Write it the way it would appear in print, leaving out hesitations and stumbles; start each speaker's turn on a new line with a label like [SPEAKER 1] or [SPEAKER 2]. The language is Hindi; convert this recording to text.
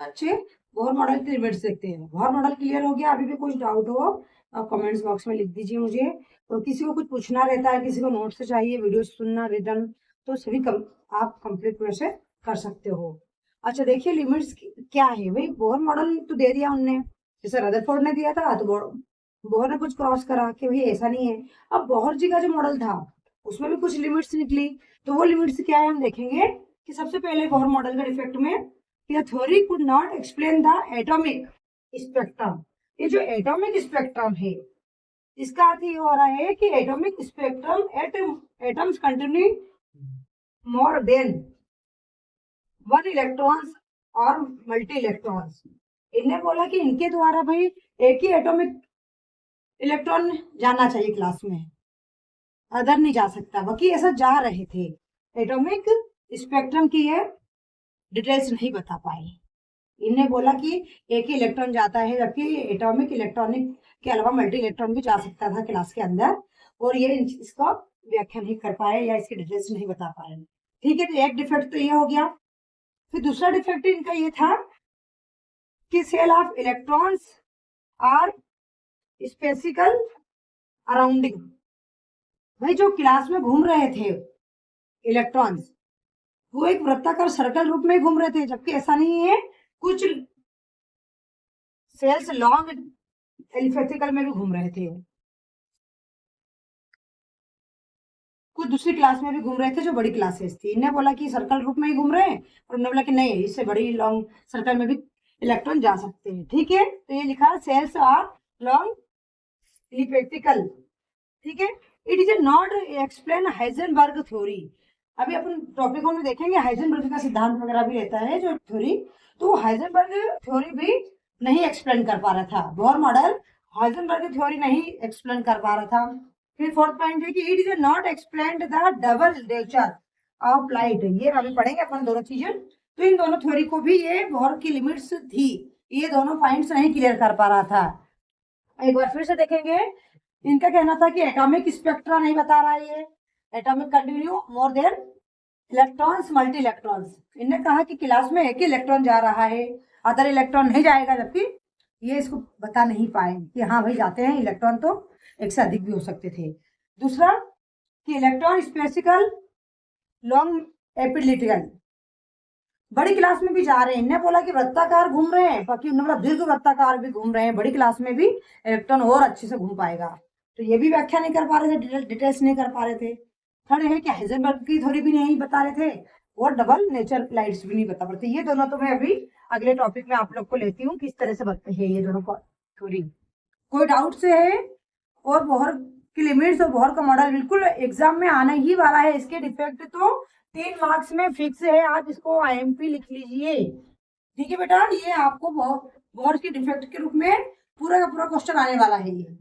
[SPEAKER 1] अच्छे बोहर मॉडल की लिमिट्स देखते हैं। बोहर मॉडल क्लियर हो गया? अभी भी कुछ डाउट हो आप कमेंट्स बॉक्स में लिख दीजिए मुझे। और किसी को कुछ पूछना रहता है, किसी को नोट्स चाहिए, वीडियो सुनना, रिटर्न, तो सभी आप कंप्लीट वैसे कर सकते हो। अच्छा देखिए लिमिट्स क्या है भाई, बोहर मॉडल तो दे दिया उनने, जैसे रदरफोर्ड ने दिया था, तो बोहर ने कुछ क्रॉस करा कि भाई ऐसा नहीं है। अब बोहर जी का जो मॉडल था उसमें भी कुछ लिमिट्स निकली, तो वो लिमिट्स क्या है हम देखेंगे कि सबसे पहले बोहर मॉडल का डिफेक्ट में the theory could not explain the atomic spectrum। ये जो एटॉमिक स्पेक्ट्रम है इसका अर्थ ये हो रहा है कि atomic spectrum atoms containing more than one electrons और मल्टी इलेक्ट्रॉन्स। इन्हें बोला कि इनके द्वारा भाई एक ही एटॉमिक इलेक्ट्रॉन जाना चाहिए क्लास में, अदर नहीं जा सकता, बाकी ऐसा जा रहे थे। एटॉमिक स्पेक्ट्रम की ये डिटेल्स नहीं बता पाए। इन्हें बोला कि एक ही इलेक्ट्रॉन जाता है, जबकि एटॉमिक इलेक्ट्रॉनिक के अलावा मल्टी इलेक्ट्रॉन भी जा सकता था क्लास के अंदर, और ये इसका व्याख्या नहीं कर पाए या इसकी डिटेल्स नहीं बता पाए। ठीक है, तो एक डिफेक्ट तो ये हो गया। फिर दूसरा डिफेक्ट इनका ये था कि shell of electrons are spherical surrounding. भाई जो क्लास में घूम रहे थे इलेक्ट्रॉन्स वो एक वृत्ताकार सर्कल रूप में घूम रहे थे, जबकि ऐसा नहीं है। कुछ सेल्स लॉन्ग एलिफेटिकल में भी घूम रहे थे, कुछ दूसरी क्लास में भी घूम रहे थे जो बड़ी क्लासेस थी। इन्हें बोला कि सर्कल रूप में ही घूम रहे हैं, और उन्होंने बोला कि नहीं, इससे बड़ी लॉन्ग सर्कल में भी इलेक्ट्रॉन जा सकते हैं। ठीक है, तो ये लिखा सेल्स आर लॉन्ग एलिफेटिकल। ठीक है, it is not explain Heisenberg theory. अभी अपन टॉपिकों में देखेंगे हाइजेनबर्ग का सिद्धांत वगैरह भी रहता है जो थ्योरी, तो हाइजेनबर्ग थ्योरी भी नहीं एक्सप्लेन कर पा रहा था। बोहर मॉडल हाइजेनबर्ग थ्योरी नहीं एक्सप्लेन कर पा रहा था। फिर फोर्थ पॉइंट है कि it is not explained the double nature of light. ये अभी पढ़ेंगे अपन दोनों चीजें। तो इन दोनों थ्योरी को भी ये बोहर की लिमिट्स थी, ये दोनों पॉइंट्स नहीं क्लियर कर पा रहा था। एक बार फिर से देखेंगे। इनका कहना था कि एटॉमिक स्पेक्ट्रा नहीं बता रहा है, ये atomic continue more than electrons multi electrons. इन्हें कहा कि क्लास में एक ही इलेक्ट्रॉन जा रहा है, अदर इलेक्ट्रॉन नहीं जाएगा, जबकि ये इसको बता नहीं पाए कि हाँ भाई जाते हैं इलेक्ट्रॉन, तो एक से अधिक भी हो सकते थे। दूसरा कि इलेक्ट्रॉन स्पेसिकल लॉन्ग एपिलिटिकल, बड़ी क्लास में भी जा रहे हैं। इन्हें बोला कि वृत्ताकार घूम रहे हैं, बाकी उन्होंने बोला दीर्घ वृत्ताकार भी घूम रहे हैं, बड़ी क्लास में भी इलेक्ट्रॉन और अच्छे से घूम पाएगा। तो ये भी व्याख्या नहीं कर पा रहे थे, डिटेल्स नहीं कर पा रहे थे। थर्ड है कि हाइजेनबर्ग की थ्योरी भी नहीं बता रहे थे, और डबल नेचर लाइट्स भी नहीं बता रहे थे। ये दोनों तो मैं अभी अगले टॉपिक में आप लोग को लेती हूँ किस तरह से बनते हैं ये दोनों थ्योरी। कोई डाउट से है? और बोहर की लिमिट्स और बोहर का मॉडल बिल्कुल एग्जाम में आने ही वाला है। इसके डिफेक्ट तो 3 मार्क्स में फिक्स है, आप इसको आईएमपी लिख लीजिए। ठीक है बेटा, ये आपको बोहर के डिफेक्ट के रूप में पूरा का पूरा क्वेश्चन आने वाला है ये।